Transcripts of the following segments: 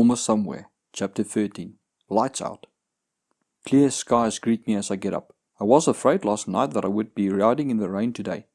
Almost Somewhere, Chapter 13. Lights Out. Clear skies greet me as I get up. I was afraid last night that I would be riding in the rain today.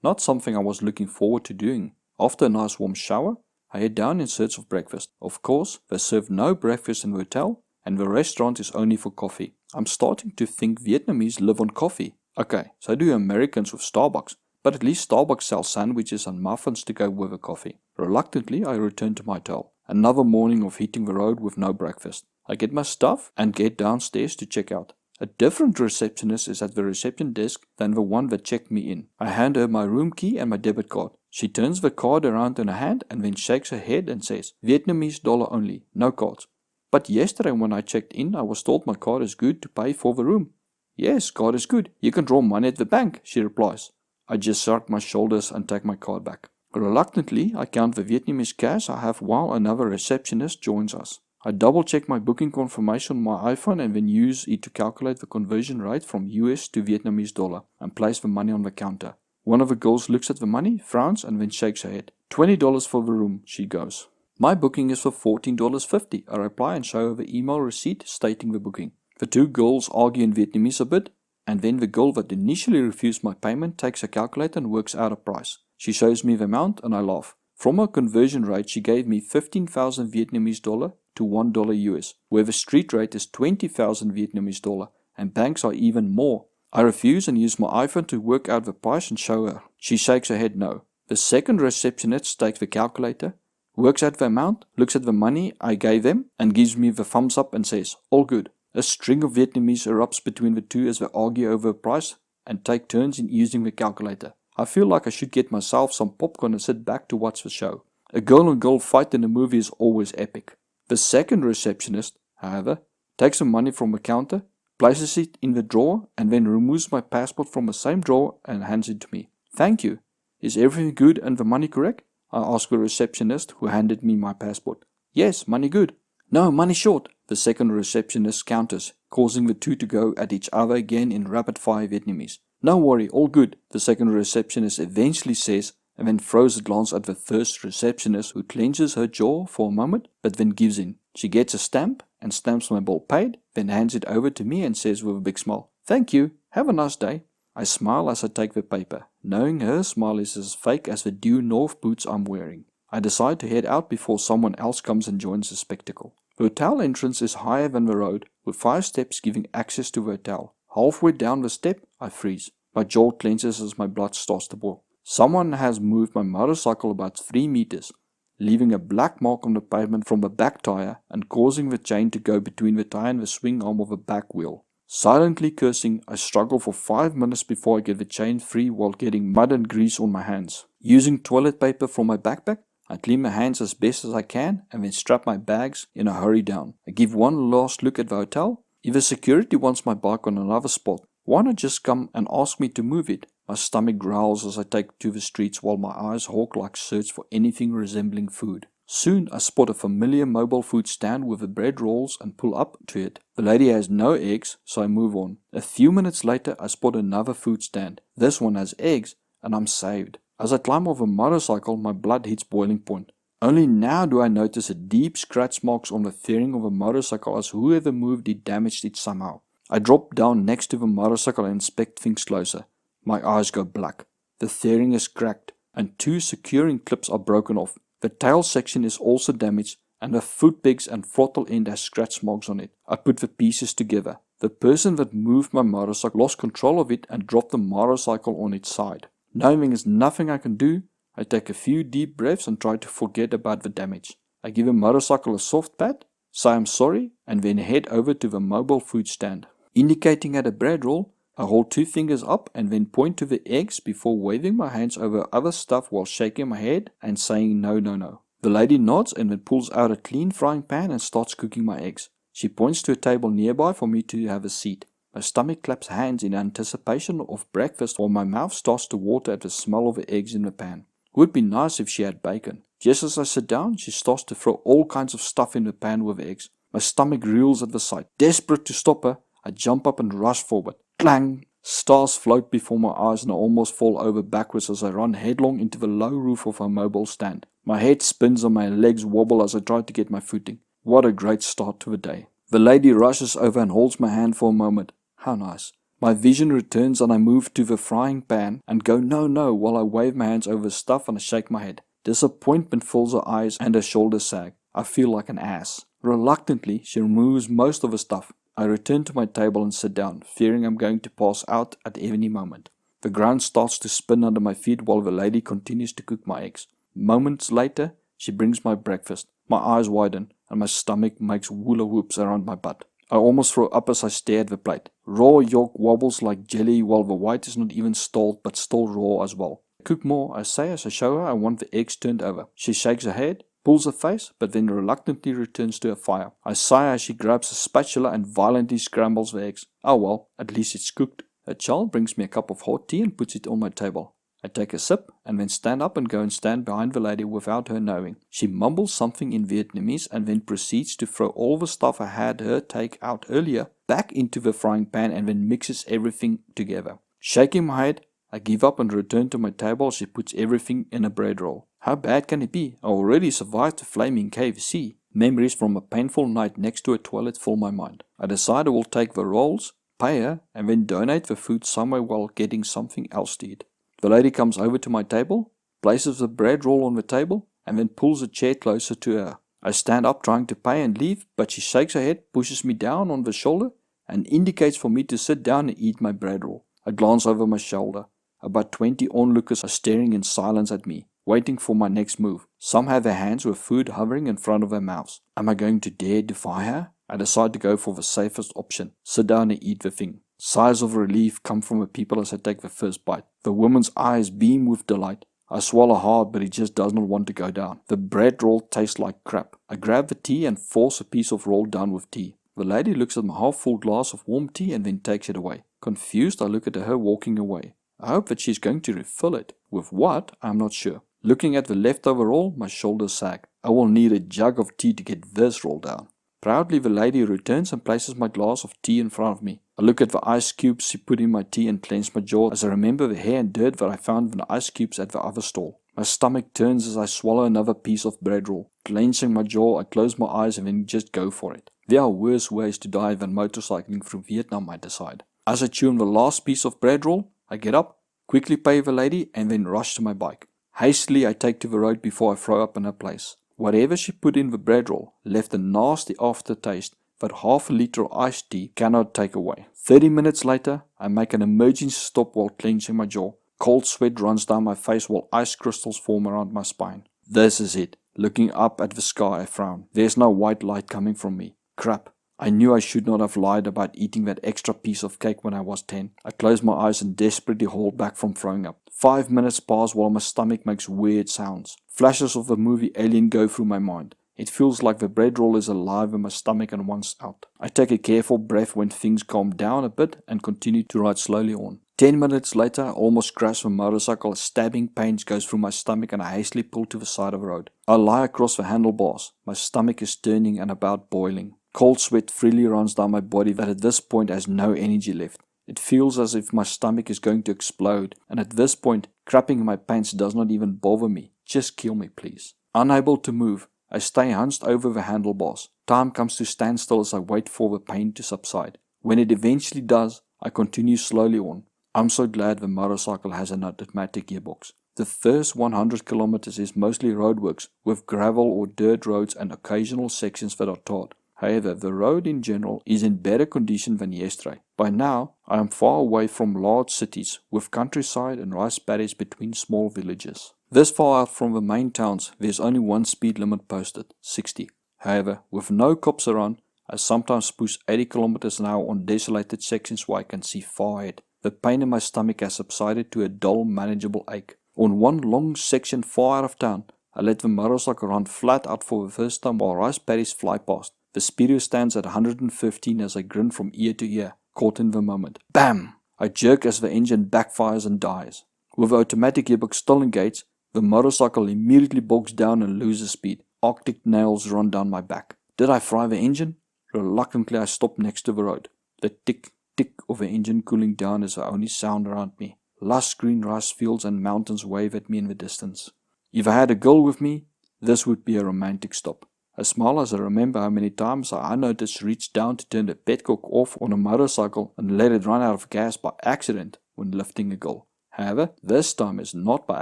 Not something I was looking forward to doing. After a nice warm shower, I head down in search of breakfast. Of course, they serve no breakfast in the hotel, and the restaurant is only for coffee. I'm starting to think Vietnamese live on coffee. Okay, so do Americans with Starbucks, but at least Starbucks sells sandwiches and muffins to go with the coffee. Reluctantly, I return to my hotel. Another morning of hitting the road with no breakfast. I get my stuff and get downstairs to check out. A different receptionist is at the reception desk than the one that checked me in. I hand her my room key and my debit card. She turns the card around in her hand and then shakes her head and says, "Vietnamese dollar only, no cards." But yesterday when I checked in, I was told my card is good to pay for the room. "Yes, card is good. You can draw money at the bank," she replies. I just shrug my shoulders and take my card back. Reluctantly, I count the Vietnamese cash I have while another receptionist joins us. I double check my booking confirmation on my iPhone and then use it to calculate the conversion rate from US to Vietnamese dollar and place the money on the counter. One of the girls looks at the money, frowns and then shakes her head. $20 for the room, she goes. My booking is for $14.50. I reply and show her the email receipt stating the booking. The two girls argue in Vietnamese a bit, and then the girl that initially refused my payment takes a calculator and works out a price. She shows me the amount and I laugh. From her conversion rate, she gave me 15,000 Vietnamese dollar to $1 US, where the street rate is 20,000 Vietnamese dollar, and banks are even more. I refuse and use my iPhone to work out the price and show her. She shakes her head no. The second receptionist takes the calculator, works out the amount, looks at the money I gave them, and gives me the thumbs up and says, "All good." A string of Vietnamese erupts between the two as they argue over a price and take turns in using the calculator. I feel like I should get myself some popcorn and sit back to watch the show. A girl-on-girl fight in a movie is always epic. The second receptionist, however, takes the money from the counter, places it in the drawer, and then removes my passport from the same drawer and hands it to me. "Thank you. Is everything good and the money correct?" I ask the receptionist who handed me my passport. "Yes, money good." "No, money short," the second receptionist counters, causing the two to go at each other again in rapid-fire Vietnamese. "No worry, all good," the second receptionist eventually says, and then throws a glance at the first receptionist who clenches her jaw for a moment, but then gives in. She gets a stamp and stamps my bill paid, then hands it over to me and says with a big smile, "Thank you, have a nice day." I smile as I take the paper, knowing her smile is as fake as the due north boots I'm wearing. I decide to head out before someone else comes and joins the spectacle. The hotel entrance is higher than the road, with 5 steps giving access to the hotel. Halfway down the step, I freeze. My jaw clenches as my blood starts to boil. Someone has moved my motorcycle about 3 meters, leaving a black mark on the pavement from the back tire and causing the chain to go between the tire and the swing arm of the back wheel. Silently cursing, I struggle for 5 minutes before I get the chain free while getting mud and grease on my hands. Using toilet paper from my backpack, I clean my hands as best as I can and then strap my bags in a hurry down. I give one last look at the hotel. If the security wants my bike on another spot, why not just come and ask me to move it? My stomach growls as I take to the streets while my eyes hawk-like search for anything resembling food. Soon I spot a familiar mobile food stand with the bread rolls and pull up to it. The lady has no eggs, so I move on. A few minutes later I spot another food stand. This one has eggs and I'm saved. As I climb off a motorcycle, my blood hits boiling point. Only now do I notice a deep scratch marks on the fairing of a motorcycle as whoever moved it damaged it somehow. I drop down next to the motorcycle and inspect things closer. My eyes go black. The fairing is cracked and 2 securing clips are broken off. The tail section is also damaged and the foot pegs and throttle end has scratch marks on it. I put the pieces together. The person that moved my motorcycle lost control of it and dropped the motorcycle on its side. Knowing there's nothing I can do, I take a few deep breaths and try to forget about the damage. I give the motorcycle a soft pat, say I'm sorry, and then head over to the mobile food stand. Indicating at a bread roll, I hold 2 fingers up and then point to the eggs before waving my hands over other stuff while shaking my head and saying no, no, no. The lady nods and then pulls out a clean frying pan and starts cooking my eggs. She points to a table nearby for me to have a seat. My stomach claps hands in anticipation of breakfast while my mouth starts to water at the smell of the eggs in the pan. Would be nice if she had bacon. Just as I sit down, she starts to throw all kinds of stuff in the pan with eggs. My stomach reels at the sight. Desperate to stop her, I jump up and rush forward. Clang! Stars float before my eyes and I almost fall over backwards as I run headlong into the low roof of her mobile stand. My head spins and my legs wobble as I try to get my footing. What a great start to the day. The lady rushes over and holds my hand for a moment. How nice. My vision returns and I move to the frying pan and go no while I wave my hands over stuff and I shake my head. Disappointment fills her eyes and her shoulders sag. I feel like an ass. Reluctantly, she removes most of the stuff. I return to my table and sit down, fearing I'm going to pass out at any moment. The ground starts to spin under my feet while the lady continues to cook my eggs. Moments later, she brings my breakfast. My eyes widen and my stomach makes hula hoops around my butt. I almost throw up as I stare at the plate. Raw yolk wobbles like jelly while the white is not even stalled but still raw as well. Cook more, I say as I show her I want the eggs turned over. She shakes her head, pulls her face, but then reluctantly returns to her fire. I sigh as she grabs a spatula and violently scrambles the eggs. Oh well, at least it's cooked. Her child brings me a cup of hot tea and puts it on my table. I take a sip and then stand up and go and stand behind the lady without her knowing. She mumbles something in Vietnamese and then proceeds to throw all the stuff I had her take out earlier back into the frying pan and then mixes everything together. Shaking my head, I give up and return to my table. She puts everything in a bread roll. How bad can it be? I already survived the flaming KFC. Memories from a painful night next to a toilet fill my mind. I decide I will take the rolls, pay her, and then donate the food somewhere while getting something else to eat. The lady comes over to my table, places the bread roll on the table, and then pulls a chair closer to her. I stand up trying to pay and leave, but she shakes her head, pushes me down on the shoulder, and indicates for me to sit down and eat my bread roll. I glance over my shoulder. About 20 onlookers are staring in silence at me, waiting for my next move. Some have their hands with food hovering in front of their mouths. Am I going to dare defy her? I decide to go for the safest option. Sit down and eat the thing. Sighs of relief come from the people as I take the first bite. The woman's eyes beam with delight. I swallow hard, but it just does not want to go down. The bread roll tastes like crap. I grab the tea and force a piece of roll down with tea. The lady looks at my half-full glass of warm tea and then takes it away. Confused, I look at her walking away. I hope that she's going to refill it. With what? I'm not sure. Looking at the leftover roll, my shoulders sag. I will need a jug of tea to get this roll down. Proudly, the lady returns and places my glass of tea in front of me. I look at the ice cubes she put in my tea and clench my jaw as I remember the hair and dirt that I found in the ice cubes at the other stall. My stomach turns as I swallow another piece of bread roll. Clenching my jaw, I close my eyes and then just go for it. There are worse ways to die than motorcycling through Vietnam, I decide. As I chew on the last piece of bread roll, I get up, quickly pay the lady, and then rush to my bike. Hastily, I take to the road before I throw up in her place. Whatever she put in the bread roll left a nasty aftertaste that half a liter of iced tea cannot take away. 30 minutes later, I make an emergency stop while clenching my jaw. Cold sweat runs down my face while ice crystals form around my spine. This is it. Looking up at the sky, I frown. There's no white light coming from me. Crap. I knew I should not have lied about eating that extra piece of cake when I was 10. I close my eyes and desperately hold back from throwing up. 5 minutes pass while my stomach makes weird sounds. Flashes of the movie Alien go through my mind. It feels like the bread roll is alive in my stomach and wants out. I take a careful breath when things calm down a bit and continue to ride slowly on. 10 minutes later, I almost crash the motorcycle as stabbing pains goes through my stomach and I hastily pull to the side of the road. I lie across the handlebars. My stomach is turning and about boiling. Cold sweat freely runs down my body that at this point has no energy left. It feels as if my stomach is going to explode, and at this point, crapping in my pants does not even bother me. Just kill me, please. Unable to move, I stay hunched over the handlebars. Time comes to stand still as I wait for the pain to subside. When it eventually does, I continue slowly on. I'm so glad the motorcycle has an automatic gearbox. The first 100 kilometers is mostly roadworks, with gravel or dirt roads and occasional sections that are tarred. However, the road in general is in better condition than yesterday. By now, I am far away from large cities, with countryside and rice paddies between small villages. This far out from the main towns, there is only one speed limit posted, 60. However, with no cops around, I sometimes push 80 kilometers an hour on desolated sections where I can see far ahead. The pain in my stomach has subsided to a dull, manageable ache. On one long section far out of town, I let the motorcycle run flat out for the first time while rice paddies fly past. The speedo stands at 115 as I grin from ear to ear, caught in the moment. Bam! I jerk as the engine backfires and dies. With the automatic gearbox still engaged, the motorcycle immediately bogs down and loses speed. Arctic nails run down my back. Did I fry the engine? Reluctantly I stop next to the road. The tick, tick of the engine cooling down is the only sound around me. Lush green rice fields and mountains wave at me in the distance. If I had a girl with me, this would be a romantic stop. I smile as I remember how many times I unnoticed reached down to turn the petcock off on a motorcycle and let it run out of gas by accident when lifting a goal. However, this time is not by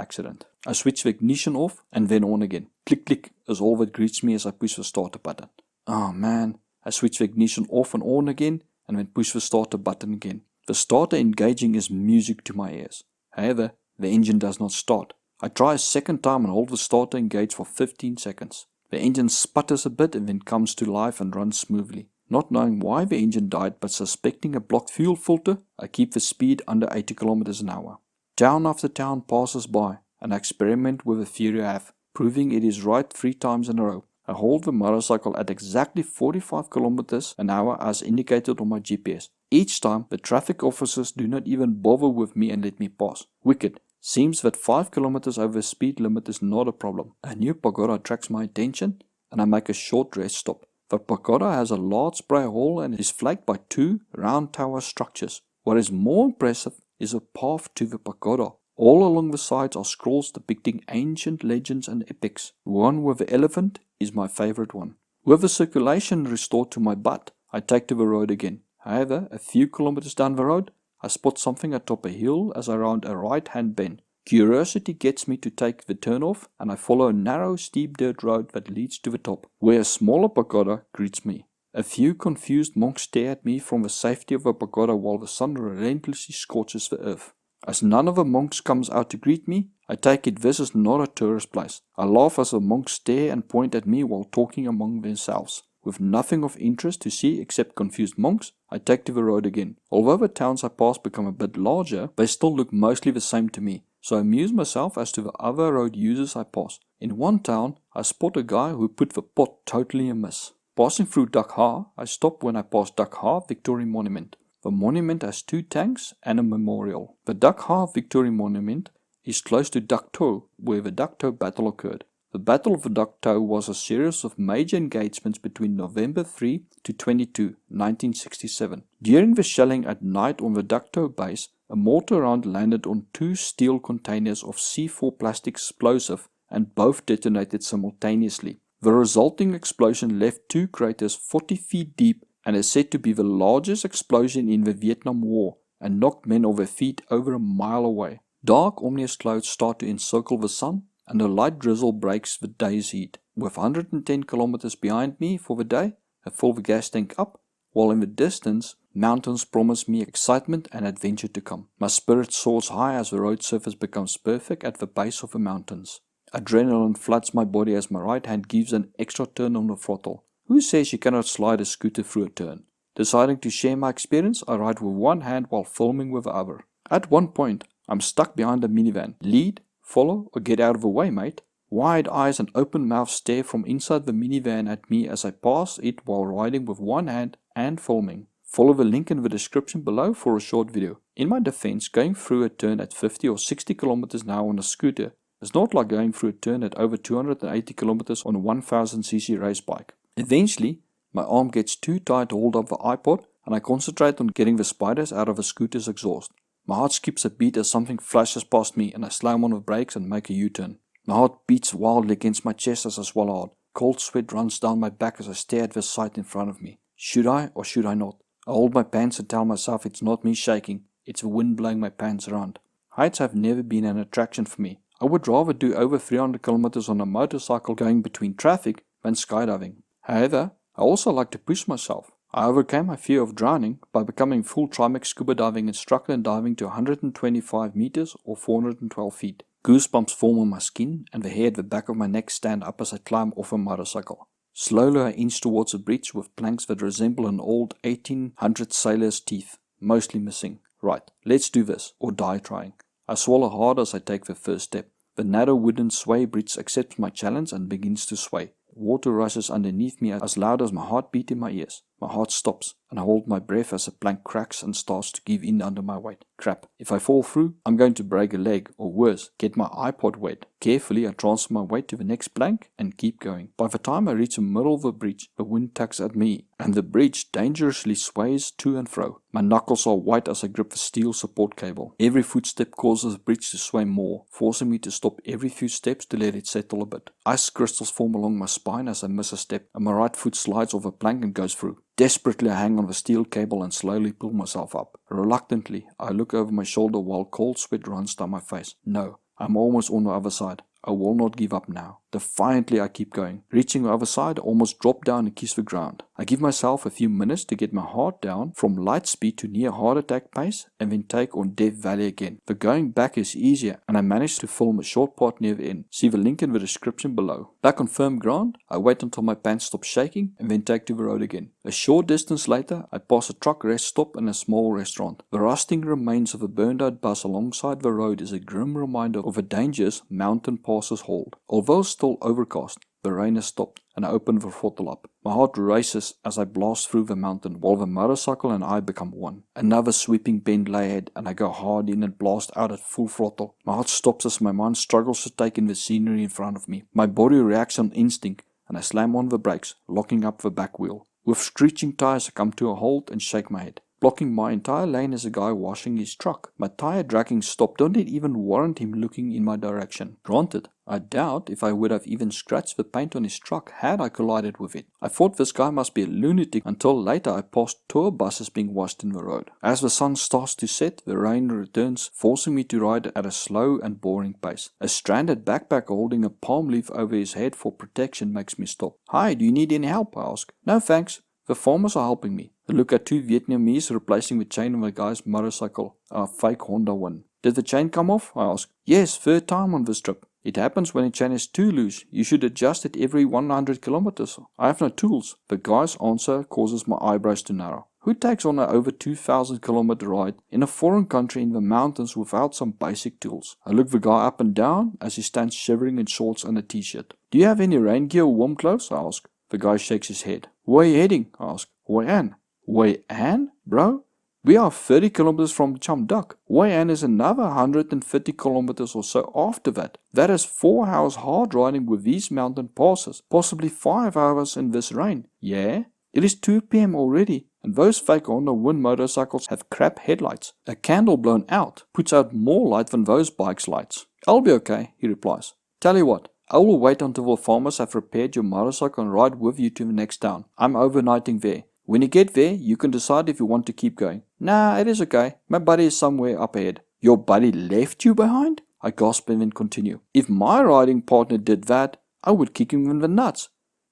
accident. I switch the ignition off and then on again. Click click is all that greets me as I push the starter button. Oh man, I switch the ignition off and on again and then push the starter button again. The starter engaging is music to my ears. However, the engine does not start. I try a second time and hold the starter engaged for 15 seconds. The engine sputters a bit and then comes to life and runs smoothly. Not knowing why the engine died but suspecting a blocked fuel filter, I keep the speed under 80 km an hour. Town after town passes by and I experiment with the theory I have, proving it is right 3 times in a row. I hold the motorcycle at exactly 45 km an hour as indicated on my GPS. Each time the traffic officers do not even bother with me and let me pass. Wicked. Seems that 5 km over the speed limit is not a problem. A new pagoda attracts my attention and I make a short rest stop. The pagoda has a large spray hall and is flanked by 2 round tower structures. What is more impressive is a path to the pagoda. All along the sides are scrolls depicting ancient legends and epics. The one with the elephant is my favorite one. With the circulation restored to my butt, I take to the road again. However, a few kilometers down the road, I spot something atop a hill as I round a right-hand bend. Curiosity gets me to take the turn-off and I follow a narrow, steep dirt road that leads to the top, where a smaller pagoda greets me. A few confused monks stare at me from the safety of the pagoda while the sun relentlessly scorches the earth. As none of the monks comes out to greet me, I take it this is not a tourist place. I laugh as the monks stare and point at me while talking among themselves. With nothing of interest to see except confused monks, I take to the road again. Although the towns I pass become a bit larger, they still look mostly the same to me, so I amuse myself as to the other road users I pass. In one town, I spot a guy who put the pot totally amiss. Passing through Dak Ha, I stop when I pass Dak Ha Victory Monument. The monument has 2 tanks and a memorial. The Dak Ha Victory Monument is close to Dak To, where the Dak To battle occurred. The Battle of Dak To was a series of major engagements between November 3 to 22, 1967. During the shelling at night on the Dak To base, a mortar round landed on 2 steel containers of C4 plastic explosive and both detonated simultaneously. The resulting explosion left 2 craters 40 feet deep and is said to be the largest explosion in the Vietnam War and knocked men off their feet over a mile away. Dark ominous clouds start to encircle the sun and a light drizzle breaks the day's heat. With 110 kilometers behind me for the day, I fill the gas tank up, while in the distance, mountains promise me excitement and adventure to come. My spirit soars high as the road surface becomes perfect at the base of the mountains. Adrenaline floods my body as my right hand gives an extra turn on the throttle. Who says you cannot slide a scooter through a turn? Deciding to share my experience, I ride with one hand while filming with the other. At one point, I'm stuck behind a minivan. Lead, follow, or get out of the way, mate. Wide eyes and open mouth stare from inside the minivan at me as I pass it while riding with one hand and filming. Follow the link in the description below for a short video. In my defense, going through a turn at 50 or 60 km an hour on a scooter is not like going through a turn at over 280 km on a 1000cc race bike. Eventually, my arm gets too tight to hold up the iPod and I concentrate on getting the spiders out of the scooter's exhaust. My heart skips a beat as something flashes past me and I slam on the brakes and make a U-turn. My heart beats wildly against my chest as I swallow hard. Cold sweat runs down my back as I stare at the sight in front of me. Should I or should I not? I hold my pants and tell myself it's not me shaking, it's the wind blowing my pants around. Heights have never been an attraction for me. I would rather do over 300 kilometers on a motorcycle going between traffic than skydiving. However, I also like to push myself. I overcame my fear of drowning by becoming full Trimax scuba diving instructor and diving to 125 meters or 412 feet. Goosebumps form on my skin and the hair at the back of my neck stand up as I climb off a motorcycle. Slowly I inch towards a bridge with planks that resemble an old 1800 sailor's teeth, mostly missing. Right, let's do this, or die trying. I swallow hard as I take the first step. The narrow wooden sway bridge accepts my challenge and begins to sway. Water rushes underneath me as loud as my heartbeat in my ears. My heart stops, and I hold my breath as the plank cracks and starts to give in under my weight. Crap, if I fall through, I'm going to break a leg, or worse, get my iPod wet. Carefully, I transfer my weight to the next plank and keep going. By the time I reach the middle of the bridge, the wind tugs at me, and the bridge dangerously sways to and fro. My knuckles are white as I grip the steel support cable. Every footstep causes the bridge to sway more, forcing me to stop every few steps to let it settle a bit. Ice crystals form along my spine as I miss a step, and my right foot slides off a plank and goes through. Desperately, I hang on the steel cable and slowly pull myself up. Reluctantly, I look over my shoulder while cold sweat runs down my face. No, I'm almost on the other side. I will not give up now. Defiantly, I keep going. Reaching the other side, I almost drop down and kiss the ground. I give myself a few minutes to get my heart down from light speed to near heart attack pace and then take on Death Valley again. The going back is easier and I managed to film a short part near the end. See the link in the description below. Back on firm ground, I wait until my pants stop shaking and then take to the road again. A short distance later, I pass a truck rest stop and a small restaurant. The rusting remains of a burned out bus alongside the road is a grim reminder of the dangers mountain passes hold. Although still overcast, the rain has stopped and I open the throttle up. My heart races as I blast through the mountain while the motorcycle and I become one. Another sweeping bend lay ahead and I go hard in and blast out at full throttle. My heart stops as my mind struggles to take in the scenery in front of me. My body reacts on instinct and I slam on the brakes, locking up the back wheel. With screeching tires I come to a halt and shake my head. Blocking my entire lane is a guy washing his truck. My tire dragging stop don't even warrant him looking in my direction. Granted, I doubt if I would have even scratched the paint on his truck had I collided with it. I thought this guy must be a lunatic until later I passed tour buses being washed in the road. As the sun starts to set, the rain returns, forcing me to ride at a slow and boring pace. A stranded backpacker holding a palm leaf over his head for protection makes me stop. "Hi, do you need any help?" I ask. "No thanks. The farmers are helping me." I look at two Vietnamese replacing the chain on the guy's motorcycle, a fake Honda one. "Did the chain come off?" I ask. "Yes, third time on this trip. It happens when a chain is too loose. You should adjust it every 100 kilometers. I have no tools." The guy's answer causes my eyebrows to narrow. Who takes on an over 2,000 kilometer ride in a foreign country in the mountains without some basic tools? I look the guy up and down as he stands shivering in shorts and a t-shirt. "Do you have any rain gear or warm clothes?" I ask. The guy shakes his head. "Where are you heading?" I ask. "Hoi An." "Hoi An? Bro? We are 30 kilometers from Cham Duck. Hoi An is another 150 kilometers or so after that. That is 4 hours hard riding with these mountain passes, possibly 5 hours in this rain." "Yeah? It is 2 p.m. already, and those fake Honda Wind motorcycles have crap headlights. A candle blown out puts out more light than those bikes' lights." "I'll be okay," he replies. "Tell you what, I will wait until the farmers have repaired your motorcycle and ride with you to the next town. I'm overnighting there. When you get there, you can decide if you want to keep going." "Nah, it is okay. My buddy is somewhere up ahead." "Your buddy left you behind?" I gasp and then continue. "If my riding partner did that, I would kick him in the nuts."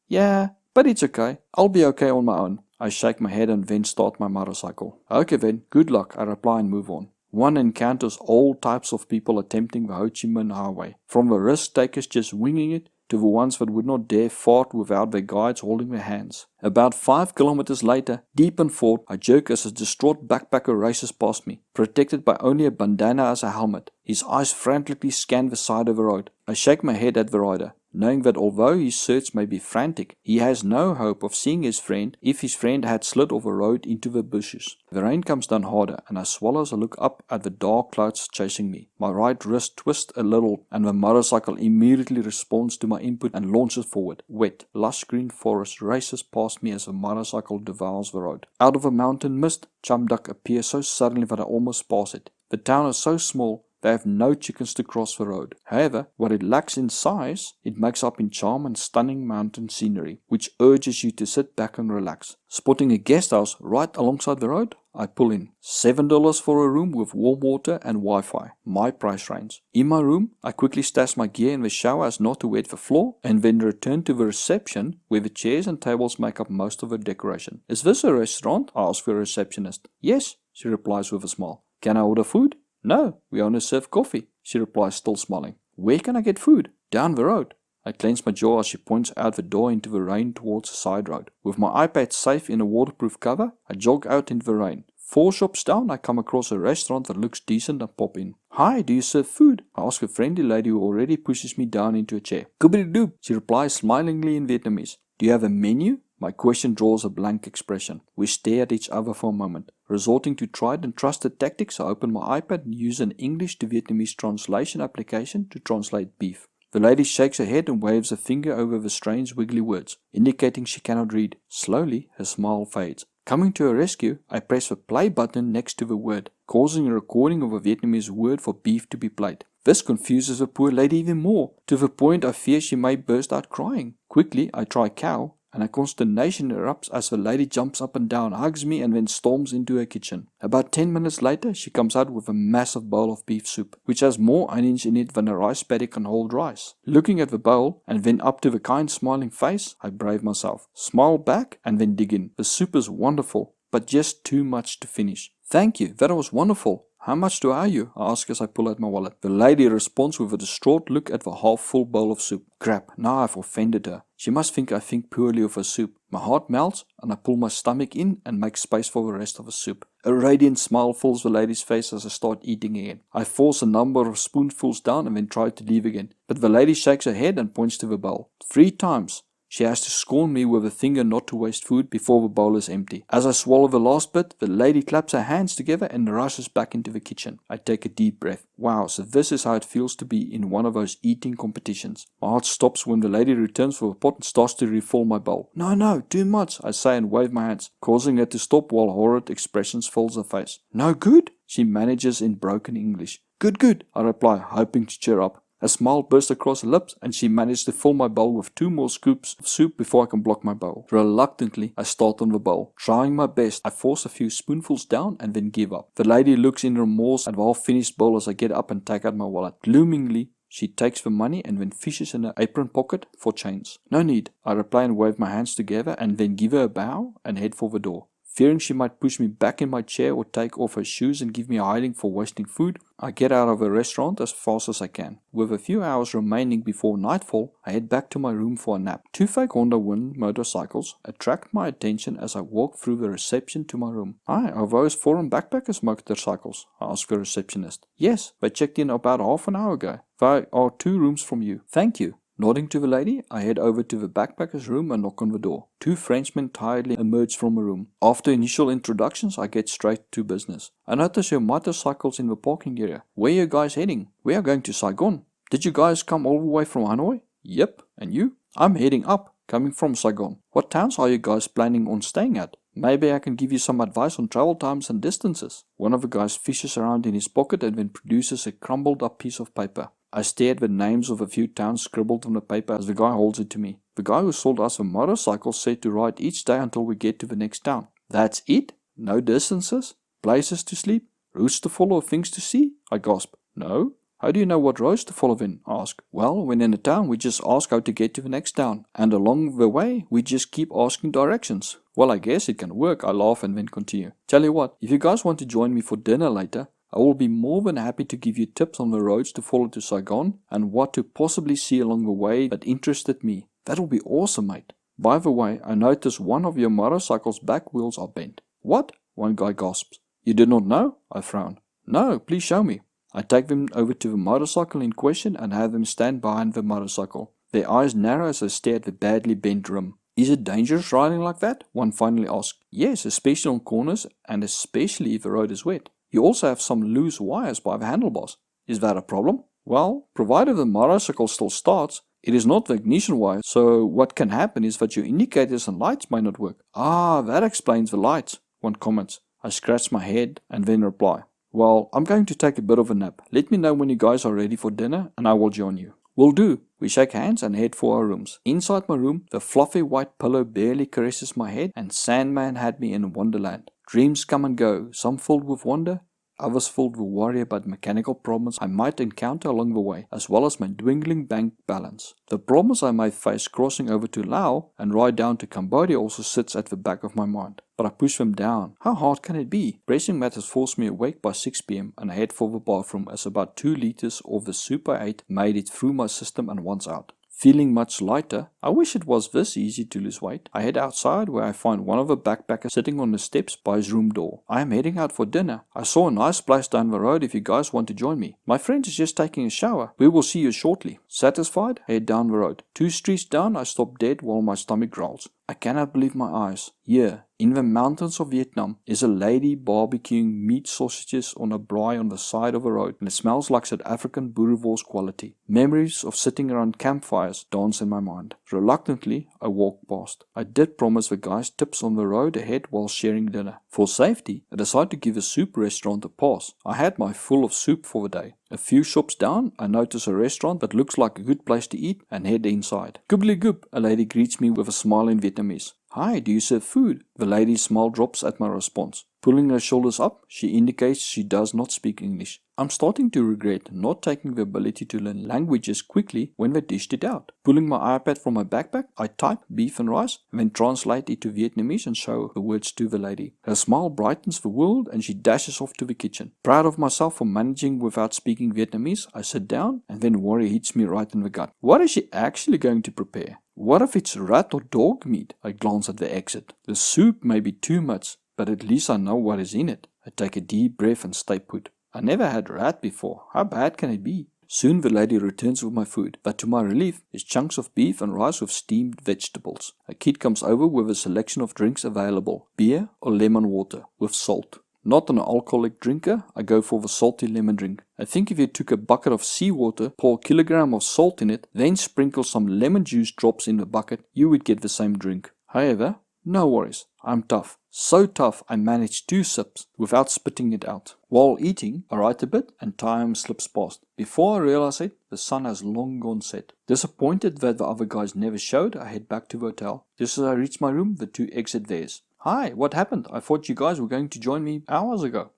"Yeah, but it's okay. I'll be okay on my own." I shake my head and then start my motorcycle. "Okay then, good luck," I reply and move on. One encounters all types of people attempting the Ho Chi Minh Highway, from the risk takers just winging it to the ones that would not dare fart without their guides holding their hands. About 5 kilometers later, deep in thought, I jerk as a distraught backpacker races past me, protected by only a bandana as a helmet. His eyes frantically scan the side of the road. I shake my head at the rider, knowing that although his search may be frantic, he has no hope of seeing his friend if his friend had slid off the road into the bushes. The rain comes down harder and I swallow as I look up at the dark clouds chasing me. My right wrist twists a little and the motorcycle immediately responds to my input and launches forward. Wet, lush green forest races past me as the motorcycle devours the road. Out of a mountain mist, Cham Duck appears so suddenly that I almost pass it. The town is so small, they have no chickens to cross the road. However, what it lacks in size, it makes up in charm and stunning mountain scenery, which urges you to sit back and relax. Spotting a guest house right alongside the road, I pull in. $7 for a room with warm water and Wi-Fi, my price range. In my room, I quickly stash my gear in the shower as not to wet the floor, and then return to the reception where the chairs and tables make up most of the decoration. "Is this a restaurant?" I ask the receptionist. "Yes," she replies with a smile. "Can I order food?" "No, we only serve coffee," she replies, still smiling. "Where can I get food?" "Down the road." I clench my jaw as she points out the door into the rain towards the side road. With my iPad safe in a waterproof cover, I jog out into the rain. 4 shops down, I come across a restaurant that looks decent and pop in. "Hi, do you serve food?" I ask a friendly lady who already pushes me down into a chair. "Kubbidi-doob," she replies smilingly in Vietnamese. "Do you have a menu?" My question draws a blank expression. We stare at each other for a moment. Resorting to tried and trusted tactics, I open my iPad and use an English to Vietnamese translation application to translate beef. The lady shakes her head and waves a finger over the strange wiggly words, indicating she cannot read. Slowly, her smile fades. Coming to her rescue, I press the play button next to the word, causing a recording of a Vietnamese word for beef to be played. This confuses the poor lady even more, to the point I fear she may burst out crying. Quickly, I try cow, and a consternation erupts as the lady jumps up and down, hugs me, and then storms into her kitchen. About 10 minutes later, she comes out with a massive bowl of beef soup, which has more onions in it than a rice paddy can hold rice. Looking at the bowl, and then up to the kind smiling face, I brave myself. Smile back, and then dig in. The soup is wonderful, but just too much to finish. Thank you, that was wonderful. How much do I owe you? I ask as I pull out my wallet. The lady responds with a distraught look at the half-full bowl of soup. Crap, now I've offended her. She must think I think poorly of her soup. My heart melts, and I pull my stomach in and make space for the rest of the soup. A radiant smile fills the lady's face as I start eating again. I force a number of spoonfuls down and then try to leave again. But the lady shakes her head and points to the bowl. 3 times. She has to scorn me with a finger not to waste food before the bowl is empty. As I swallow the last bit, the lady claps her hands together and rushes back into the kitchen. I take a deep breath. Wow, so this is how it feels to be in one of those eating competitions. My heart stops when the lady returns for the pot and starts to refill my bowl. No, too much, I say and wave my hands, causing her to stop while horrid expressions fills her face. No good? She manages in broken English. Good, I reply, hoping to cheer up. A smile burst across her lips, and she managed to fill my bowl with 2 more scoops of soup before I can block my bowl. Reluctantly, I start on the bowl. Trying my best, I force a few spoonfuls down and then give up. The lady looks in remorse at the half-finished bowl as I get up and take out my wallet. Gloomingly, she takes the money and then fishes in her apron pocket for change. No need, I reply and wave my hands together and then give her a bow and head for the door. Fearing she might push me back in my chair or take off her shoes and give me a hiding for wasting food, I get out of the restaurant as fast as I can. With a few hours remaining before nightfall, I head back to my room for a nap. 2 fake Honda Wind motorcycles attract my attention as I walk through the reception to my room. Hi, are those foreign backpackers motorcycles? I ask the receptionist. Yes, they checked in about half an hour ago. They are 2 rooms from you. Thank you. Nodding to the lady, I head over to the backpacker's room and knock on the door. 2 Frenchmen tiredly emerge from the room. After initial introductions, I get straight to business. I notice your motorcycles in the parking area. Where are you guys heading? We are going to Saigon. Did you guys come all the way from Hanoi? Yep, and you? I'm heading up, coming from Saigon. What towns are you guys planning on staying at? Maybe I can give you some advice on travel times and distances. One of the guys fishes around in his pocket and then produces a crumbled up piece of paper. I stare at the names of a few towns scribbled on the paper as the guy holds it to me. The guy who sold us a motorcycle said to ride each day until we get to the next town. That's it? No distances? Places to sleep? Routes to follow or things to see? I gasp. No? How do you know what roads to follow then? I ask. Well, when in a town, we just ask how to get to the next town. And along the way, we just keep asking directions. Well, I guess it can work, I laugh and then continue. Tell you what, if you guys want to join me for dinner later, I will be more than happy to give you tips on the roads to follow to Saigon and what to possibly see along the way that interested me. That'll be awesome, mate. By the way, I noticed one of your motorcycle's back wheels are bent. What? One guy gasps. You did not know? I frown. No, please show me. I take them over to the motorcycle in question and have them stand behind the motorcycle. Their eyes narrow as they stare at the badly bent rim. Is it dangerous riding like that? One finally asks. Yes, especially on corners and especially if the road is wet. You also have some loose wires by the handlebars. Is that a problem? Well, provided the motorcycle still starts, it is not the ignition wire, so what can happen is that your indicators and lights may not work. Ah, that explains the lights, one comments. I scratch my head and then reply. Well, I'm going to take a bit of a nap. Let me know when you guys are ready for dinner and I will join you. Will do. We shake hands and head for our rooms. Inside my room, the fluffy white pillow barely caresses my head and Sandman had me in Wonderland. Dreams come and go, some filled with wonder, others filled with worry about mechanical problems I might encounter along the way, as well as my dwindling bank balance. The problems I may face crossing over to Laos and ride down to Cambodia also sits at the back of my mind. But I push them down. How hard can it be? Pressing matters forced me awake by 6 PM and I head for the bathroom as about 2 liters of the soup I ate made it through my system and once out. Feeling much lighter, I wish it was this easy to lose weight. I head outside where I find one of the backpackers sitting on the steps by his room door. I am heading out for dinner. I saw a nice place down the road if you guys want to join me. My friend is just taking a shower. We will see you shortly. Satisfied? I head down the road. 2 streets down, I stop dead while my stomach growls. I cannot believe my eyes. Here, in the mountains of Vietnam, is a lady barbecuing meat sausages on a braai on the side of a road, and it smells like South African boerewors quality. Memories of sitting around campfires dance in my mind. Reluctantly, I walk past. I did promise the guys tips on the road ahead while sharing dinner. For safety, I decided to give a soup restaurant a pass. I had my full of soup for the day. A few shops down, I notice a restaurant that looks like a good place to eat and head inside. Goobly-goop, a lady greets me with a smile in Vietnamese. Hi, do you serve food? The lady's smile drops at my response. Pulling her shoulders up, she indicates she does not speak English. I'm starting to regret not taking the ability to learn languages quickly when they dished it out. Pulling my iPad from my backpack, I type beef and rice, and then translate it to Vietnamese and show the words to the lady. Her smile brightens the world and she dashes off to the kitchen. Proud of myself for managing without speaking Vietnamese, I sit down and then worry hits me right in the gut. What is she actually going to prepare? What if it's rat or dog meat? I glance at the exit. The soup may be too much, but at least I know what is in it. I take a deep breath and stay put. I never had rat before. How bad can it be? Soon the lady returns with my food, but to my relief is chunks of beef and rice with steamed vegetables. A kid comes over with a selection of drinks available, beer or lemon water with salt. Not an alcoholic drinker, I go for the salty lemon drink. I think if you took a bucket of seawater, pour a kilogram of salt in it, then sprinkle some lemon juice drops in the bucket, you would get the same drink. However, no worries, I'm tough. So tough I managed 2 sips without spitting it out. While eating, I write a bit and time slips past. Before I realize it, the sun has long gone set. Disappointed that the other guys never showed, I head back to the hotel. Just as I reach my room, the 2 exit theirs. Hi, what happened? I thought you guys were going to join me hours ago.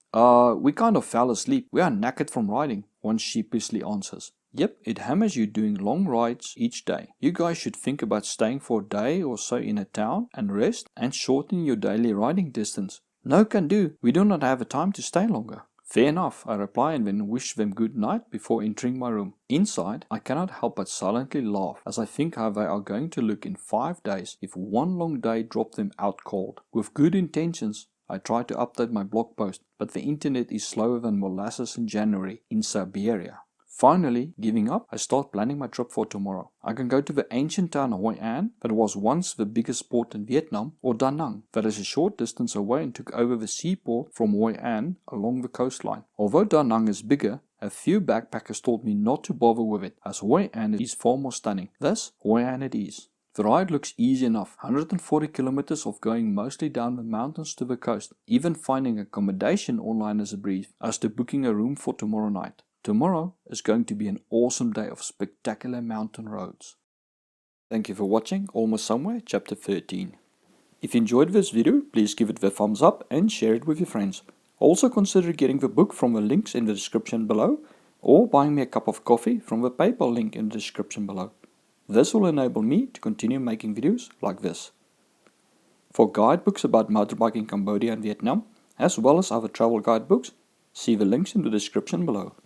We kind of fell asleep. We are knackered from riding, one sheepishly answers. Yep, it hammers you doing long rides each day. You guys should think about staying for a day or so in a town and rest and shorten your daily riding distance. No can do. We do not have the time to stay longer. Fair enough, I reply and then wish them good night before entering my room. Inside, I cannot help but silently laugh as I think how they are going to look in 5 days if one long day dropped them out cold. With good intentions, I try to update my blog post, but the internet is slower than molasses in January in Siberia. Finally, giving up, I start planning my trip for tomorrow. I can go to the ancient town Hoi An that was once the biggest port in Vietnam, or Da Nang that is a short distance away and took over the seaport from Hoi An along the coastline. Although Da Nang is bigger, a few backpackers told me not to bother with it as Hoi An is far more stunning. Thus, Hoi An it is. The ride looks easy enough, 140 kilometers of going mostly down the mountains to the coast. Even finding accommodation online is a breeze as to booking a room for tomorrow night. Tomorrow is going to be an awesome day of spectacular mountain roads. Thank you for watching Almost Somewhere Chapter 13. If you enjoyed this video, please give it the thumbs up and share it with your friends. Also consider getting the book from the links in the description below or buying me a cup of coffee from the PayPal link in the description below. This will enable me to continue making videos like this. For guidebooks about motorbiking in Cambodia and Vietnam, as well as other travel guidebooks, see the links in the description below.